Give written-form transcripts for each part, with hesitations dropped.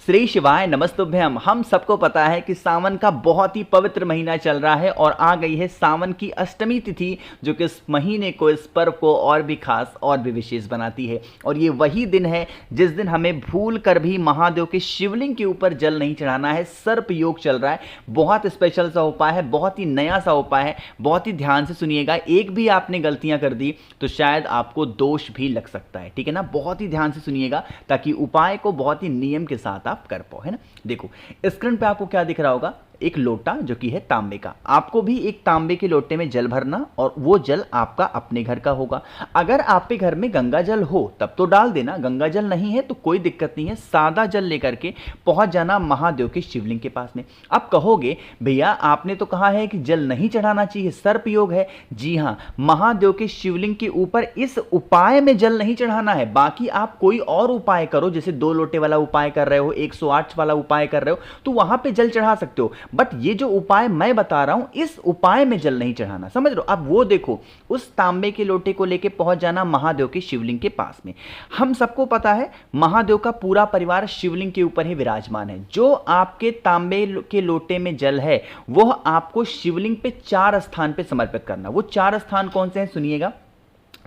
श्री शिवाय नमस्तुभ्यम। हम सबको पता है कि सावन का बहुत ही पवित्र महीना चल रहा है और आ गई है सावन की अष्टमी तिथि, जो कि इस महीने को, इस पर्व को और भी खास और भी विशेष बनाती है। और ये वही दिन है जिस दिन हमें भूल कर भी महादेव के शिवलिंग के ऊपर जल नहीं चढ़ाना है। सर्प योग चल रहा है, बहुत स्पेशल सा उपाय है, बहुत ही नया सा उपाय है, बहुत ही ध्यान से सुनिएगा। एक भी आपने गलतियां कर दी तो शायद आपको दोष भी लग सकता है, ठीक है ना। बहुत ही ध्यान से सुनिएगा ताकि उपाय को बहुत ही नियम के साथ आप कर पाओ, है ना। देखो स्क्रीन पे आपको क्या दिख रहा होगा, एक लोटा जो कि है तांबे का। आपको भी एक तांबे के लोटे में जल भरना और वो जल आपका अपने घर का होगा। अगर आपके घर में गंगा जल हो तब तो डाल देना, गंगा जल नहीं है तो कोई दिक्कत नहीं है। सादा जल लेकर के पहुंच जाना महादेव के शिवलिंग के पास में। अब कहोगे भैया आपने तो कहा है कि जल नहीं चढ़ाना चाहिए, सर्प योग है। जी हाँ, महादेव के शिवलिंग के ऊपर इस उपाय में जल नहीं चढ़ाना है। बाकी आप कोई और उपाय करो, जैसे 2 लोटे वाला उपाय कर रहे हो, 108 वाला उपाय कर रहे हो, तो वहां पे जल चढ़ा सकते हो। बट ये जो उपाय मैं बता रहा हूं, इस उपाय में जल नहीं चढ़ाना, समझ लो। अब वो देखो, उस तांबे के लोटे को लेके पहुंच जाना महादेव के शिवलिंग के पास में। हम सबको पता है महादेव का पूरा परिवार शिवलिंग के ऊपर ही विराजमान है। जो आपके तांबे के लोटे में जल है वह आपको शिवलिंग पे 4 स्थान पे समर्पित करना। वो 4 स्थान कौन से हैं सुनिएगा।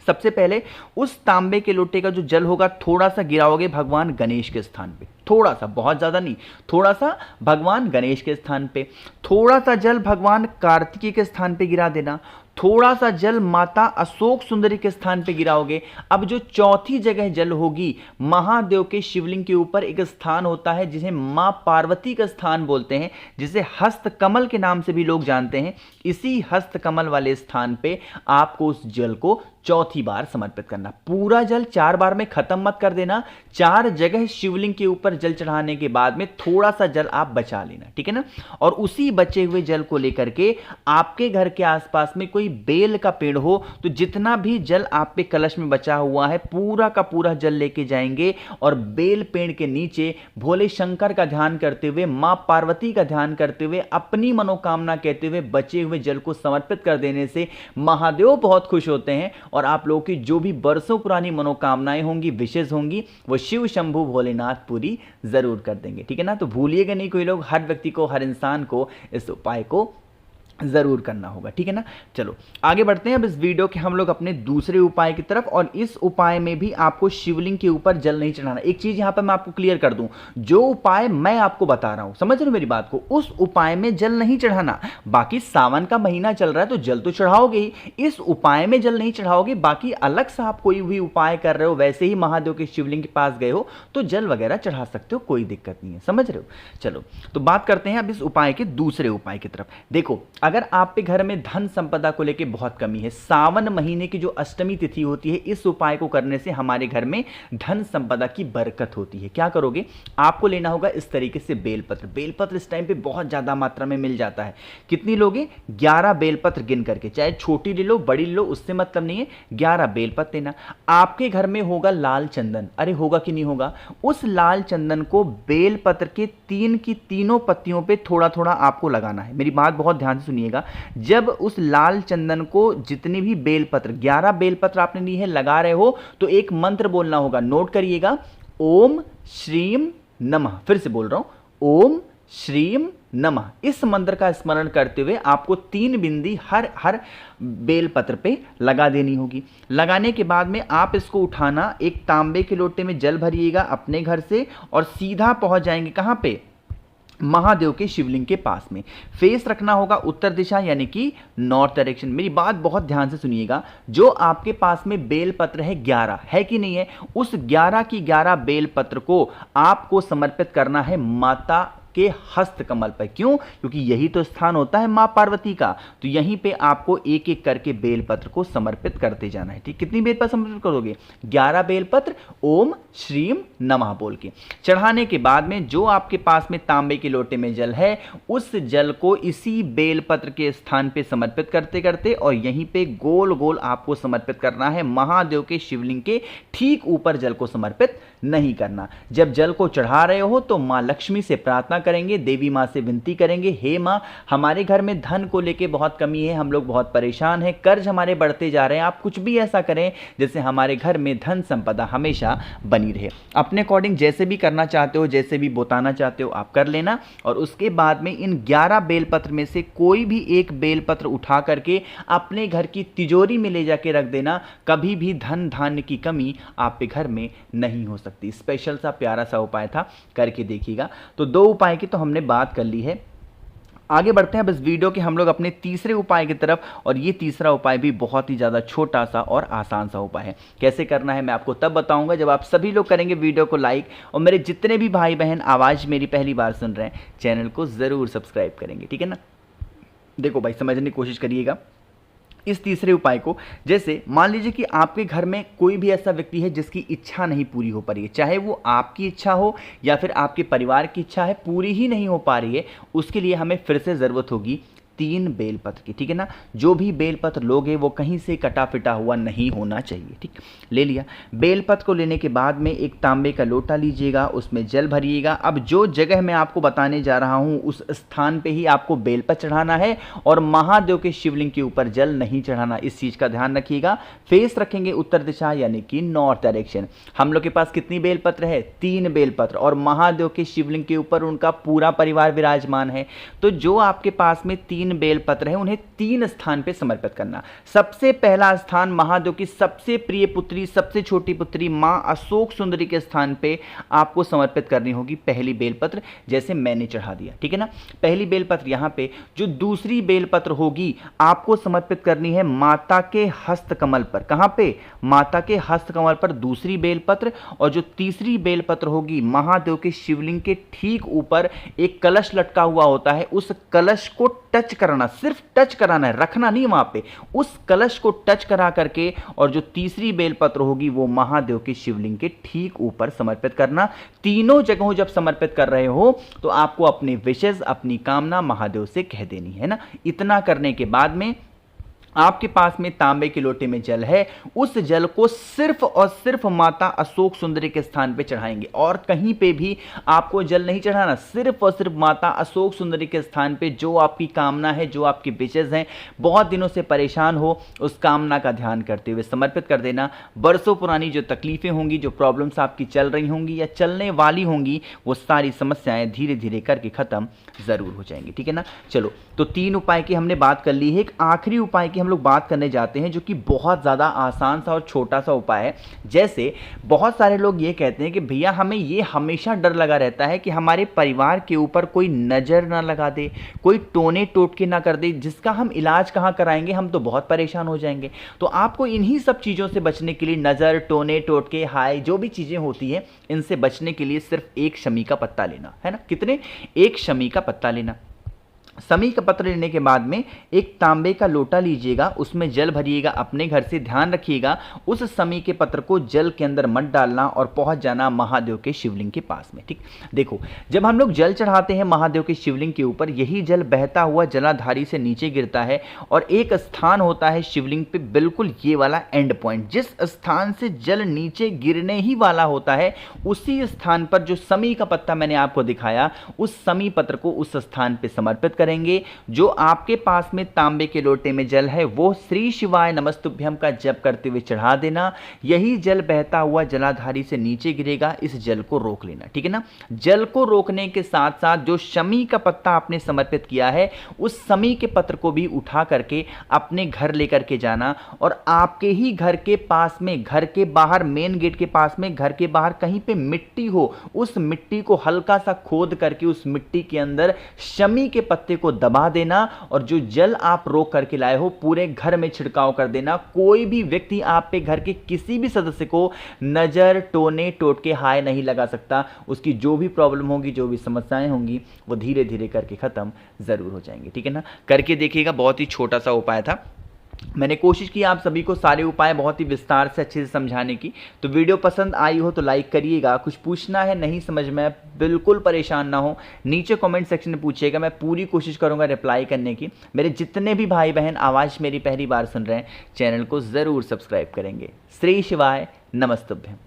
सबसे पहले उस तांबे के लोटे का जो जल होगा थोड़ा सा गिराओगे भगवान गणेश के स्थान पे, थोड़ा सा, बहुत ज्यादा नहीं, थोड़ा सा भगवान गणेश के स्थान पे। थोड़ा सा जल भगवान कार्तिकेय के स्थान पे गिरा देना। थोड़ा सा जल माता अशोक सुंदरी के स्थान पे गिराओगे। अब जो चौथी जगह जल होगी, महादेव के शिवलिंग के ऊपर एक स्थान होता है जिसे मां पार्वती का स्थान बोलते हैं, जिसे हस्त कमल के नाम से भी लोग जानते हैं। इसी हस्त कमल वाले स्थान पे आपको उस जल को चौथी बार समर्पित करना। पूरा जल 4 बार में खत्म मत कर देना। 4 जगह शिवलिंग के ऊपर जल चढ़ाने के बाद में थोड़ा सा जल आप बचा लेना, ठीक है ना। और उसी बचे हुए जल को लेकर के आपके घर के आसपास में कोई बेल का पेड़ हो तो जितना भी जल आप पे कलश में बचा हुआ है पूरा का पूरा जल लेके जाएंगे और बेल पेड़ के नीचे भोले शंकर का ध्यान करते हुए, मां पार्वती का ध्यान करते हुए, अपनी मनोकामना कहते हुए बचे हुए जल को समर्पित कर देने से महादेव बहुत खुश होते हैं और आप लोगों की जो भी बरसों पुरानी मनोकामनाएं होंगी, विशेष होंगी, वो शिव शंभु भोलेनाथ पूरी जरूर कर देंगे, ठीक है ना। तो भूलिएगा नहीं कोई लोग, हर व्यक्ति को, हर इंसान को इस उपाय को जरूर करना होगा, ठीक है ना। चलो आगे बढ़ते हैं अब इस वीडियो के हम लोग अपने दूसरे उपाय की तरफ। और इस उपाय में भी आपको शिवलिंग के ऊपर जल नहीं चढ़ाना। एक चीज यहां पर मैं आपको क्लियर कर दूं, जो उपाय मैं आपको बता रहा हूं, समझ रहे हो मेरी बात को, उस उपाय में जल नहीं चढ़ाना। बाकी सावन का महीना चल रहा है तो जल तो चढ़ाओगे ही, इस उपाय में जल नहीं चढ़ाओगे। बाकी अलग से आप कोई भी उपाय कर रहे हो, वैसे ही महादेव के शिवलिंग के पास गए हो तो जल वगैरह चढ़ा सकते हो, कोई दिक्कत नहीं है, समझ रहे हो। चलो तो बात करते हैं अब इस उपाय के दूसरे उपाय की तरफ। देखो अगर आप पे घर में धन संपदा को लेके बहुत कमी है, सावन महीने की जो अष्टमी तिथि होती है, इस उपाय को करने से हमारे घर में धन संपदा की बरकत होती है। क्या करोगे, आपको लेना होगा इस तरीके से बेलपत्र। बेलपत्र इस टाइम पे बहुत ज्यादा मात्रा में मिल जाता है। कितनी लोगे, 11 बेलपत्र गिन करके, चाहे छोटी ले लो बड़ी ले लो, उससे मतलब नहीं है, 11 बेलपत्र लेना। आपके घर में होगा लाल चंदन, अरे होगा कि नहीं होगा, उस लाल चंदन को बेलपत्र के 3 की तीनों पत्तियों पे थोड़ा थोड़ा आपको लगाना है। मेरी बात बहुत ध्यान से सुनिएगा। जब उस लाल चंदन को, जितनी भी बेलपत्र, 11 बेलपत्र आपने ली है, लगा रहे हो तो एक मंत्र बोलना होगा, नोट करिएगा, ओम श्रीम नमः। फिर से बोल रहा हूं, ओम श्रीम नमः। इस मंत्र का स्मरण करते हुए आपको 3 बिंदी हर बेलपत्र पे लगा देनी होगी। लगाने के बाद में आप इसको उठाना, एक तांबे के लोटे में जल भरिएगा अपने घर से और सीधा पहुंच जाएंगे कहां पे, महादेव के शिवलिंग के पास में। फेस रखना होगा उत्तर दिशा, यानी कि नॉर्थ डायरेक्शन। मेरी बात बहुत ध्यान से सुनिएगा। जो आपके पास में बेलपत्र है 11 है कि नहीं है, उस 11 की 11 बेलपत्र को आपको समर्पित करना है माता के हस्त कमल पर। क्यों, क्योंकि यही तो स्थान होता है मां पार्वती का। तो यहीं पे आपको एक एक करके बेलपत्र को समर्पित करते जाना है, ठीक। कितनी बेलपत्र समर्पित करोगे, 11 बेलपत्र ओम श्रीम नमः बोल के। चढ़ाने के बाद में जो आपके पास में तांबे के लोटे में जल है, उस जल को इसी बेलपत्र के स्थान पे समर्पित करते करते और यहीं पे गोल गोल आपको समर्पित करना है। महादेव के शिवलिंग के ठीक ऊपर जल को समर्पित नहीं करना। जब जल को चढ़ा रहे हो तो माँ लक्ष्मी से प्रार्थना करेंगे, देवी माँ से विनती करेंगे, हे माँ हमारे घर में धन को लेके बहुत कमी है, हम लोग बहुत परेशान हैं, कर्ज हमारे बढ़ते जा रहे हैं, आप कुछ भी ऐसा करें जिससे हमारे घर में धन संपदा हमेशा बनी रहे। अपने अकॉर्डिंग जैसे भी करना चाहते हो, जैसे भी बताना चाहते हो आप कर लेना। और उसके बाद में इन 11 बेलपत्र में से कोई भी एक बेलपत्र उठा करके अपने घर की तिजोरी में ले जाके रख देना। कभी भी धन धान्य की कमी आपके घर में नहीं हो सकती। स्पेशल सा प्यारा सा उपाय था, करके देखिएगा। तो 2 उपाय की तो हमने बात कर ली है। आगे बढ़ते हैं बस वीडियो के हम लोग अपने तीसरे उपाय की तरफ। और ये तीसरा उपाय भी बहुत ही ज़्यादा छोटा सा और आसान सा उपाय है। कैसे करना है मैं आपको तब बताऊंगा जब आप सभी लोग करेंगे वीडियो को लाइक, और मेरे जितने भी भाई बहन आवाज़ मेरी पहली बार सुन रहे हैं चैनल को ज़रूर सब्सक्राइब करेंगे, ठीक है ना। देखो भाई समझने की कोशिश करिएगा इस तीसरे उपाय को। जैसे मान लीजिए कि आपके घर में कोई भी ऐसा व्यक्ति है जिसकी इच्छा नहीं पूरी हो पा रही है, चाहे वो आपकी इच्छा हो या फिर आपके परिवार की इच्छा है, पूरी ही नहीं हो पा रही है, उसके लिए हमें फिर से ज़रूरत होगी 3 बेलपत्र की, ठीक है ना। जो भी बेलपत्र लोगे वो कहीं से कटा फिटा हुआ नहीं होना चाहिए, ठीक। ले लिया बेलपत्र को। लेने के बाद में एक तांबे का लोटा लीजिएगा, उसमें जल भरिएगा। अब जो जगह मैं आपको बताने जा रहा हूँ उस स्थान पे ही आपको बेलपत्र चढ़ाना है, और महादेव के शिवलिंग के ऊपर जल नहीं चढ़ाना, इस चीज़ का ध्यान रखिएगा। फेस रखेंगे उत्तर दिशा यानी कि नॉर्थ डायरेक्शन। हम लोग के पास कितनी बेलपत्र है? 3 बेलपत्र, और महादेव के शिवलिंग के ऊपर उनका पूरा परिवार विराजमान है। तो जो आपके पास में 3 बेलपत्र हैं उन्हें 3 स्थान पे समर्पित करना। सबसे पहला स्थान महादेव की सबसे प्रिय पुत्री, सबसे छोटी पुत्री मां अशोक सुंदरी के स्थान पे आपको समर्पित करनी होगी पहली बेलपत्र, जैसे मैंने चढ़ा दिया, ठीक है ना। पहली बेलपत्र यहां पे। जो दूसरी बेलपत्र होगी आपको समर्पित करनी है माता के हस्तकमल पर। कहां पे? माता के हस्तकमल पर दूसरी बेलपत्र। और जो तीसरी बेलपत्र होगी महादेव के शिवलिंग के ठीक ऊपर एक कलश लटका हुआ होता है, उस कलश को टच कराना, सिर्फ टच कराना है, रखना नहीं वहां पे, उस कलश को टच करा करके। और जो तीसरी बेलपत्र होगी वो महादेव के शिवलिंग के ठीक ऊपर समर्पित करना। तीनों जगहों जब समर्पित कर रहे हो तो आपको अपने विशेष, अपनी कामना महादेव से कह देनी है ना। इतना करने के बाद में आपके पास में तांबे के लोटे में जल है, उस जल को सिर्फ और सिर्फ माता अशोक सुंदरी के स्थान पे चढ़ाएंगे, और कहीं पे भी आपको जल नहीं चढ़ाना। सिर्फ और सिर्फ माता अशोक सुंदरी के स्थान पे जो आपकी कामना है, जो आपकी विशेष हैं, बहुत दिनों से परेशान हो, उस कामना का ध्यान करते हुए समर्पित कर देना। बरसों पुरानी जो तकलीफें होंगी, जो प्रॉब्लम्स आपकी चल रही होंगी या चलने वाली होंगी, वो सारी समस्याएं धीरे धीरे करके खत्म जरूर हो जाएंगी, ठीक है ना। चलो, तो 3 उपाय की हमने बात कर ली है। एक आखिरी उपाय की हम लोग बात करने जाते हैं, जो कि बहुत ज़्यादा आसान सा और छोटा सा उपाय है। जैसे बहुत सारे लोग ये कहते हैं कि भैया हमें ये हमेशा डर लगा रहता है कि हमारे परिवार के ऊपर कोई नज़र ना लगा दे, कोई टोने टोटके ना कर दे, जिसका हम इलाज कहाँ कराएंगे, हम तो बहुत परेशान हो जाएंगे। तो आपको इन्हीं सब चीज़ों से बचने के लिए, नज़र, टोने टोटके, हाय, जो भी चीज़ें होती हैं, इनसे बचने के लिए सिर्फ एक शमी का पत्ता लेना है ना। कितने? एक शमी का पत्ता लेना। समी का पत्र लेने के बाद में एक तांबे का लोटा लीजिएगा, उसमें जल भरिएगा। अपने घर से ध्यान रखिएगा उस समी के पत्र को जल के अंदर मत डालना और पहुंच जाना महादेव के शिवलिंग के पास में, ठीक। देखो, जब हम लोग जल चढ़ाते हैं महादेव के शिवलिंग के ऊपर, यही जल बहता हुआ जलाधारी से नीचे गिरता है, और एक स्थान होता है शिवलिंग पे, बिल्कुल ये वाला एंड पॉइंट, जिस स्थान से जल नीचे गिरने ही वाला होता है, उसी स्थान पर जो समी का पत्ता मैंने आपको दिखाया, उस समी पत्र को उस स्थान पे समर्पित करेंगे। जो आपके पास में तांबे के लोटे में जल है वो श्री शिवाय नमस्तुभ्यम का जप करते हुए चढ़ा देना। यही जल बहता हुआ जलाधारी से नीचे गिरेगा, इस जल को रोक लेना, ठीक है ना। जल को रोकने के साथ साथ जो शमी का पत्ता आपने समर्पित किया है, उस शमी के पत्र को भी उठा करके अपने घर लेकर के जाना, और आपके ही घर के पास में, घर के बाहर मेन गेट के पास में, घर के बाहर कहीं पे मिट्टी हो, उस मिट्टी को हल्का सा खोद करके उस मिट्टी के अंदर शमी के पत्ते को दबा देना, और जो जल आप रोक करके लाए हो पूरे घर में छिड़काव कर देना। कोई भी व्यक्ति आप पे घर के किसी भी सदस्य को नजर, टोने टोटके, हाय नहीं लगा सकता। उसकी जो भी प्रॉब्लम होगी, जो भी समस्याएं होंगी, वो धीरे धीरे करके खत्म जरूर हो जाएंगी, ठीक है ना। करके देखिएगा, बहुत ही छोटा सा उपाय था। मैंने कोशिश की आप सभी को सारे उपाय बहुत ही विस्तार से अच्छे से समझाने की। तो वीडियो पसंद आई हो तो लाइक करिएगा। कुछ पूछना है, नहीं समझ में, बिल्कुल परेशान ना हो, नीचे कमेंट सेक्शन में पूछिएगा, मैं पूरी कोशिश करूंगा रिप्लाई करने की। मेरे जितने भी भाई बहन आवाज़ मेरी पहली बार सुन रहे हैं, चैनल को ज़रूर सब्सक्राइब करेंगे। श्री शिवाय नमस्तुभ्यम।